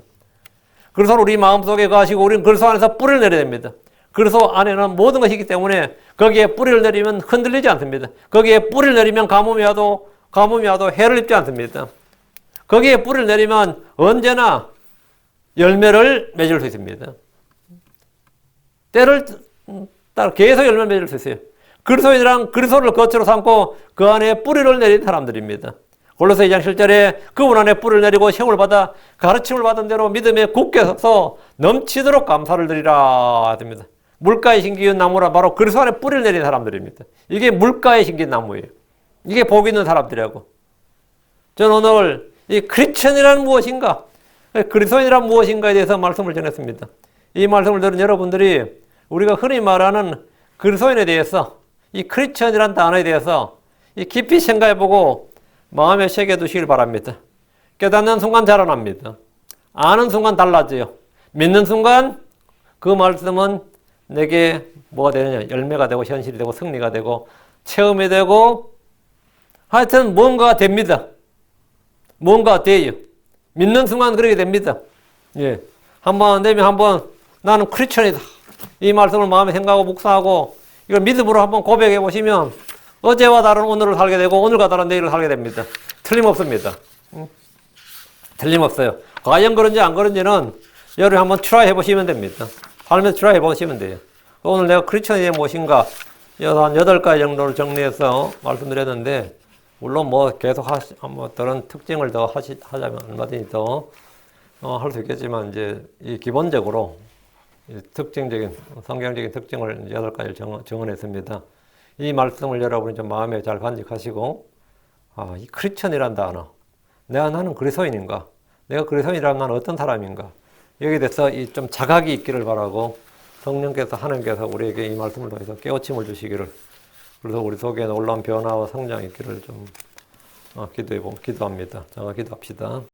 그리스도는 우리 마음속에 거하시고 우리는 그리스도 안에서 뿌리를 내려야 됩니다. 그리스도 안에는 모든 것이 있기 때문에 거기에 뿌리를 내리면 흔들리지 않습니다. 거기에 뿌리를 내리면 가뭄이 와도 해를 입지 않습니다. 거기에 뿌리를 내리면 언제나 열매를 맺을 수 있습니다. 때를 따라 계속 열매를 맺을 수 있어요. 그리스도인이란 그리스도를 거처로 삼고 그 안에 뿌리를 내린 사람들입니다. 골로새 2장 7절에 그분 안에 뿌리를 내리고 시험을 받아 가르침을 받은 대로 믿음에 굳게 서서 넘치도록 감사를 드리라 합니다. 물가에 심긴 나무라 바로 그리스도 안에 뿌리를 내린 사람들입니다. 이게 물가에 심긴 나무예요. 이게 복 있는 사람들이라고. 저는 오늘 이 크리스천이란 무엇인가, 그리스도인이란 무엇인가에 대해서 말씀을 전했습니다. 이 말씀을 들은 여러분들이 우리가 흔히 말하는 그리스도인에 대해서, 이 크리스천이란 단어에 대해서 깊이 생각해보고 마음에 새겨두시길 바랍니다. 깨닫는 순간 자라납니다. 아는 순간 달라져요. 믿는 순간 그 말씀은 내게 뭐가 되느냐, 열매가 되고 현실이 되고 승리가 되고 체험이 되고 하여튼 뭔가가 됩니다. 뭔가 돼요. 믿는 순간 그렇게 됩니다. 예. 한번 되면 한번 나는 크리스천이다. 이 말씀을 마음에 생각하고 묵상하고 이걸 믿음으로 한번 고백해 보시면 어제와 다른 오늘을 살게 되고 오늘과 다른 내일을 살게 됩니다. 틀림없습니다. 틀림없어요. 과연 그런지 안 그런지는 여러분이 한번 트라이 해보시면 됩니다. 삶에서 트라이 해보시면 돼요. 오늘 내가 크리스천이 무엇인가 한 8가지 정도로 정리해서 말씀드렸는데, 물론 뭐 계속 뭐 다른 특징을 더 하자면 얼마든지 더 할 수 있겠지만, 이제 이 기본적으로 이 특징적인 성경적인 특징을 이제 8가지를 정언했습니다. 이 말씀을 여러분이 좀 마음에 잘 간직하시고, 이 크리스천이란 단어, 나는 그리스도인인가? 내가 그리스도인이라면 나는 어떤 사람인가? 여기에 대해서 좀 자각이 있기를 바라고, 성령께서 하나님께서 우리에게 이 말씀을 통해서 깨우침을 주시기를, 그래서 우리 속에 놀라운 변화와 성장이 있기를 좀 기도합니다. 자, 기도합시다.